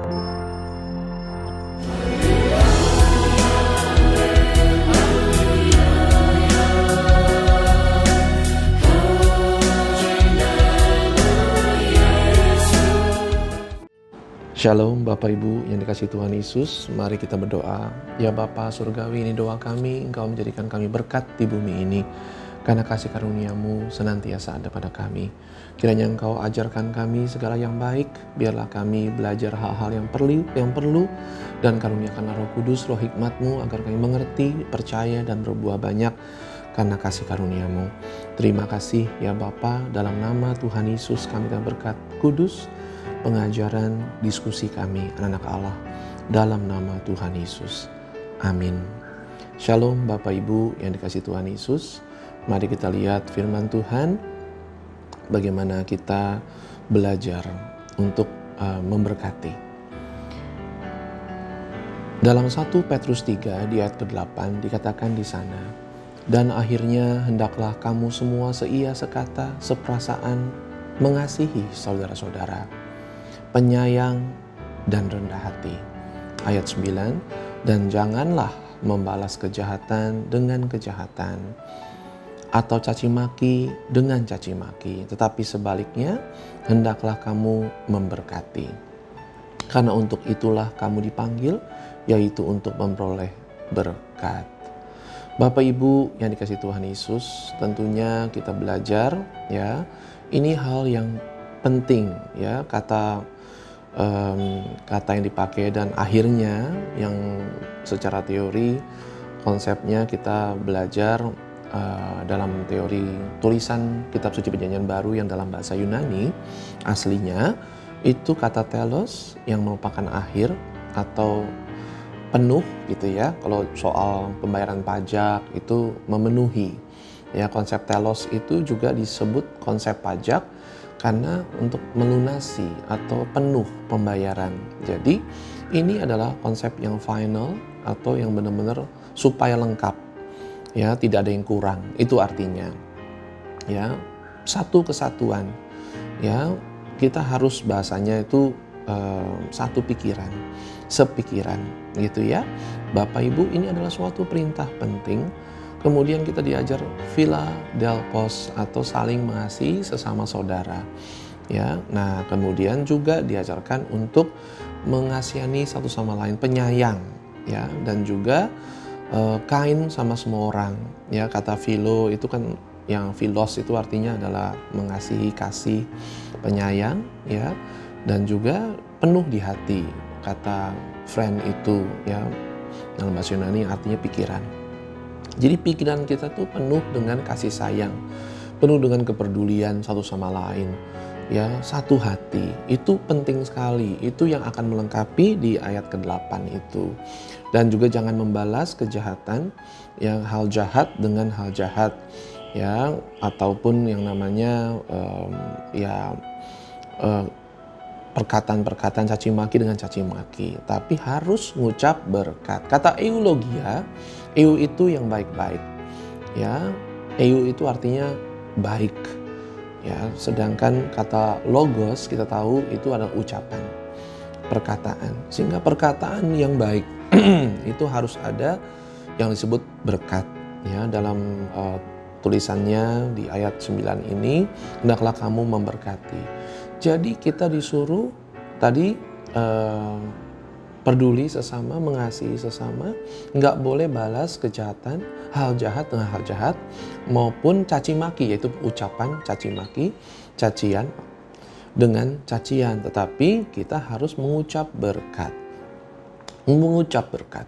Shalom Bapak Ibu yang dikasihi Tuhan Yesus, mari kita berdoa. Ya Bapa Surgawi, ini doa kami, Engkau menjadikan kami berkat di bumi ini, karena kasih karunia-Mu senantiasa ada pada kami. Kiranya Engkau ajarkan kami segala yang baik, biarlah kami belajar hal-hal yang perlu, dan karuniakanlah Roh Kudus, Roh Hikmat-Mu, agar kami mengerti, percaya, dan berbuah banyak, karena kasih karunia-Mu. Terima kasih ya Bapa, dalam nama Tuhan Yesus kami dan berkat kudus, pengajaran, diskusi kami, anak-anak Allah, dalam nama Tuhan Yesus. Amin. Shalom Bapak Ibu yang dikasihi Tuhan Yesus. Mari kita lihat firman Tuhan, bagaimana kita belajar untuk memberkati. Dalam 1 Petrus 3 di ayat ke-8 dikatakan di sana, dan akhirnya hendaklah kamu semua seia sekata, seperasaan, mengasihi saudara-saudara, penyayang dan rendah hati. Ayat 9, dan janganlah membalas kejahatan dengan kejahatan, atau caci maki dengan caci maki, tetapi sebaliknya hendaklah kamu memberkati. Karena untuk itulah kamu dipanggil, yaitu untuk memperoleh berkat. Bapak Ibu yang dikasihi Tuhan Yesus, tentunya kita belajar ya, ini hal yang penting ya, kata yang dipakai, dan akhirnya yang secara teori konsepnya kita belajar dalam teori tulisan kitab suci Perjanjian Baru yang dalam bahasa Yunani aslinya itu kata telos yang merupakan akhir atau penuh gitu ya. Kalau soal pembayaran pajak itu memenuhi ya, konsep telos itu juga disebut konsep pajak karena untuk melunasi atau penuh pembayaran. Jadi ini adalah konsep yang final atau yang benar-benar supaya lengkap ya, tidak ada yang kurang. Itu artinya ya, satu kesatuan ya, kita harus bahasanya itu satu pikiran, sepikiran gitu ya. Bapak Ibu, ini adalah suatu perintah penting. Kemudian kita diajar Philadelphos atau saling mengasihi sesama saudara. Ya, nah kemudian juga diajarkan untuk mengasihani satu sama lain, penyayang, ya, dan juga kind sama semua orang. Ya, kata philo itu kan yang philos itu artinya adalah mengasihi, kasih, penyayang, ya, dan juga penuh di hati. Kata friend itu ya dalam bahasa Yunani artinya pikiran. Jadi pikiran kita tuh penuh dengan kasih sayang, penuh dengan kepedulian satu sama lain. Ya, satu hati. Itu penting sekali. Itu yang akan melengkapi di ayat ke-8 itu. Dan juga jangan membalas kejahatan, yang hal jahat dengan hal jahat. Ya, ataupun yang namanya perkataan-perkataan caci maki dengan caci maki, tapi harus ngucap berkat. Kata eulogia, eu itu yang baik-baik, ya. Eu itu artinya baik, ya. Sedangkan kata logos kita tahu itu adalah ucapan, perkataan. Sehingga perkataan yang baik itu harus ada yang disebut berkat, ya. Dalam tulisannya di ayat 9 ini, hendaklah kamu memberkati. Jadi kita disuruh tadi peduli sesama, mengasihi sesama, nggak boleh balas kejahatan, hal jahat dengan hal jahat, maupun caci maki, yaitu ucapan caci maki, cacian dengan cacian. Tetapi kita harus mengucap berkat. Mengucap berkat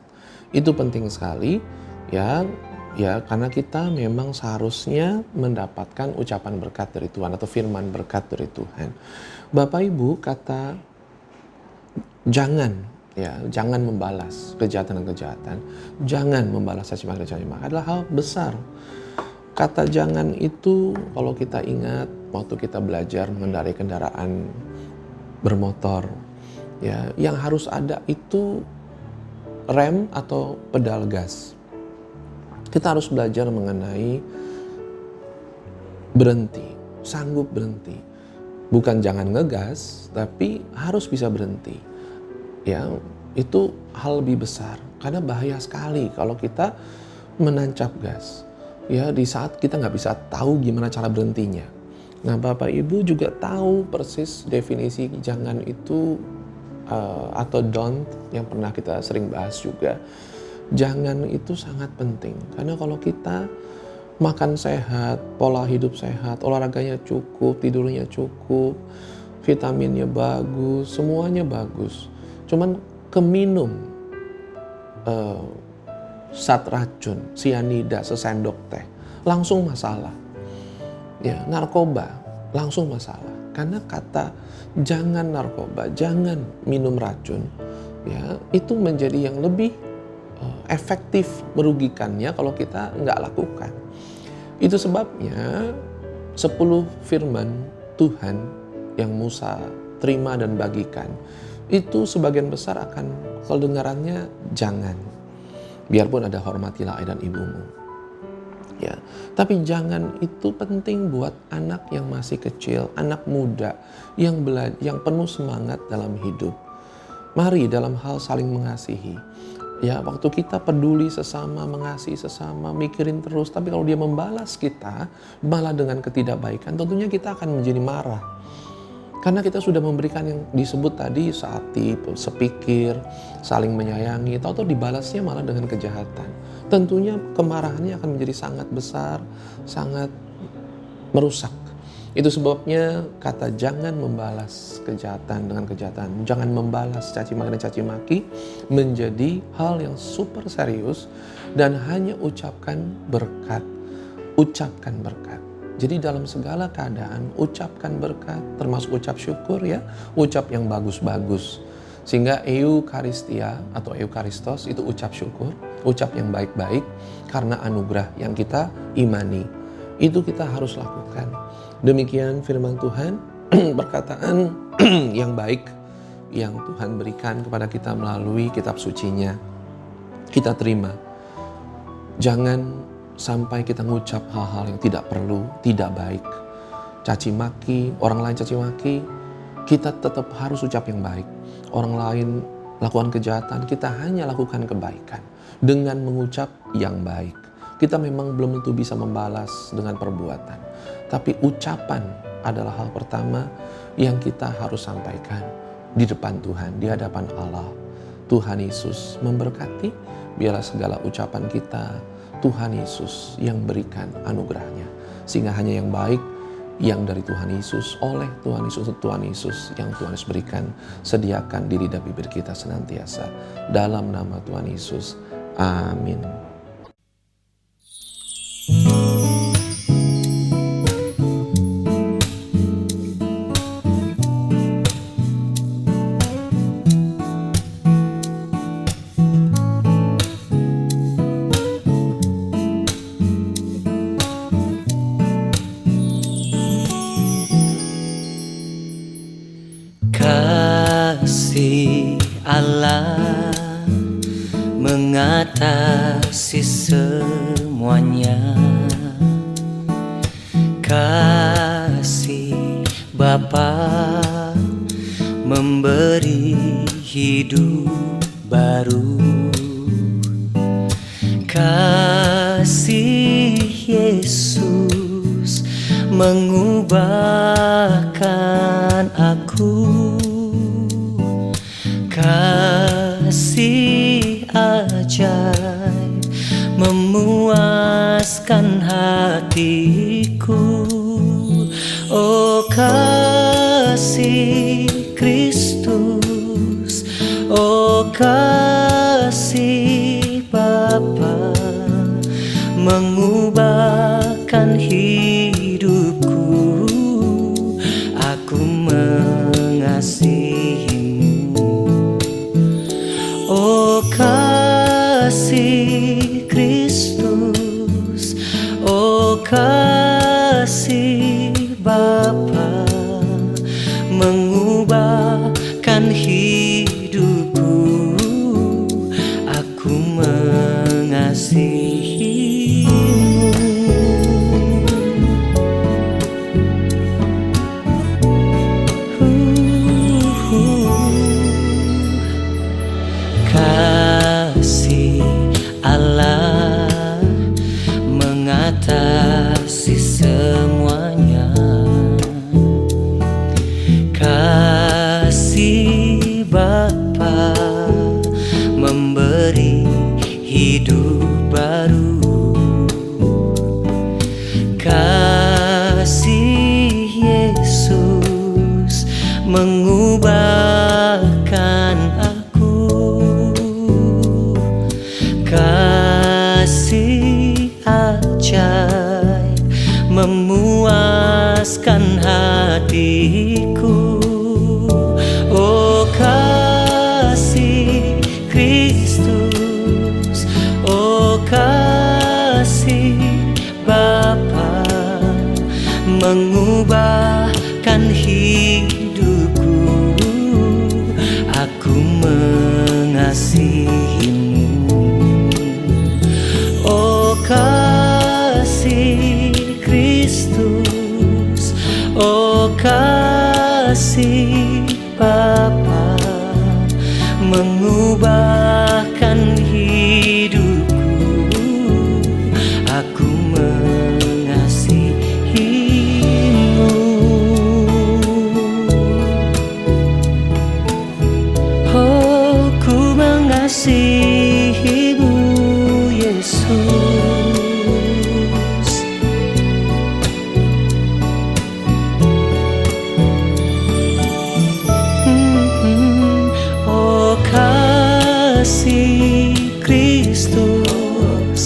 itu penting sekali ya. Ya, karena kita memang seharusnya mendapatkan ucapan berkat dari Tuhan atau firman berkat dari Tuhan. Bapak Ibu, kata jangan membalas kejahatan dan kejahatan, jangan membalas caci maki dan caci maki adalah hal besar. Kata jangan itu kalau kita ingat waktu kita belajar mengendarai kendaraan bermotor, ya, yang harus ada itu rem atau pedal gas. Kita harus belajar mengenai berhenti, sanggup berhenti. Bukan jangan ngegas, tapi harus bisa berhenti. ya itu hal lebih besar. Karena bahaya sekali kalau kita menancap gas, ya di saat kita nggak bisa tahu gimana cara berhentinya. Nah, Bapak Ibu juga tahu persis definisi jangan itu atau don't yang pernah kita sering bahas juga. Jangan itu sangat penting, karena kalau kita makan sehat, pola hidup sehat, olahraganya cukup, tidurnya cukup, vitaminnya bagus, semuanya bagus. Cuman keminum zat racun, sianida, sesendok teh, langsung masalah. Ya, narkoba, langsung masalah. Karena kata jangan narkoba, jangan minum racun, ya itu menjadi yang lebih efektif merugikannya kalau kita nggak lakukan. Itu sebabnya 10 firman Tuhan yang Musa terima dan bagikan, itu sebagian besar akan kedengarannya jangan. Biarpun ada hormatilah ayah dan ibumu. Ya, tapi jangan itu penting buat anak yang masih kecil, anak muda yang penuh semangat dalam hidup. Mari dalam hal saling mengasihi. Ya, waktu kita peduli sesama, mengasihi sesama, mikirin terus, tapi kalau dia membalas kita malah dengan ketidakbaikan, tentunya kita akan menjadi marah. Karena kita sudah memberikan yang disebut tadi seati, sepikir, saling menyayangi, tahu-tahu dibalasnya malah dengan kejahatan. Tentunya kemarahannya akan menjadi sangat besar, sangat merusak. Itu sebabnya kata jangan membalas kejahatan dengan kejahatan, jangan membalas caci maki dan caci maki menjadi hal yang super serius, dan hanya ucapkan berkat. Ucapkan berkat. Jadi dalam segala keadaan ucapkan berkat, termasuk ucap syukur ya, ucap yang bagus-bagus. Sehingga eukaristia atau eukaristos itu ucap syukur, ucap yang baik-baik karena anugerah yang kita imani. Itu kita harus lakukan. Demikian firman Tuhan, perkataan yang baik yang Tuhan berikan kepada kita melalui kitab sucinya. Kita terima. Jangan sampai kita ngucap hal-hal yang tidak perlu, tidak baik. Caci maki, orang lain caci maki, kita tetap harus ucap yang baik. Orang lain lakukan kejahatan, kita hanya lakukan kebaikan dengan mengucap yang baik. Kita memang belum tentu bisa membalas dengan perbuatan, tapi ucapan adalah hal pertama yang kita harus sampaikan di depan Tuhan, di hadapan Allah. Tuhan Yesus memberkati, biarlah segala ucapan kita Tuhan Yesus yang berikan anugerahnya. Sehingga hanya yang baik yang dari Tuhan Yesus, oleh Tuhan Yesus, untuk Tuhan Yesus yang Tuhan Yesus berikan, sediakan di lidah bibir kita senantiasa. Dalam nama Tuhan Yesus, amin. Kasih Allah mengatasi semuanya. Kasih Bapa memberi hidup baru. Kasih Yesus mengubahkan aku. Kasih ajaib memuaskan hatiku. Oh kasih Kristus, oh kasih Bapa mengubahkan hidupku. Aku mengasihimu. Oh kasih Kristus, oh kasih Bapa mengubahkan hidupku. Aku mengasihimu. mengubahkan aku. Kasih ajaib memuaskan hatiku. Oh kasih Kristus, oh kasih Bapa, mengubahkan hidupku. Aku mengasihimu. Oh kasih Kristus, oh kasih Bapa, mengubahkan hidupku. Aku mengasihimu. Oh, ku mengasihimu, Yesus. Oh kasih Kristus,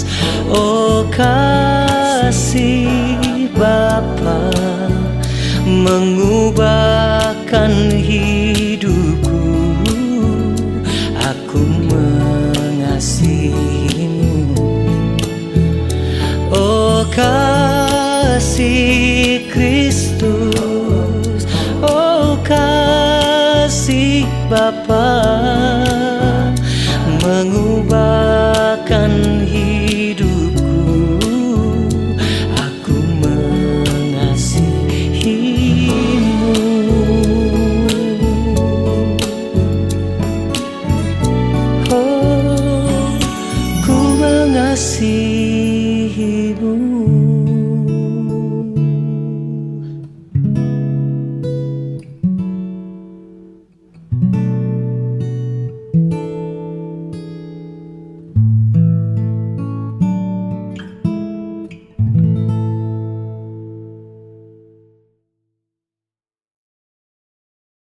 oh kasih Bapa, mengubahkan hidup.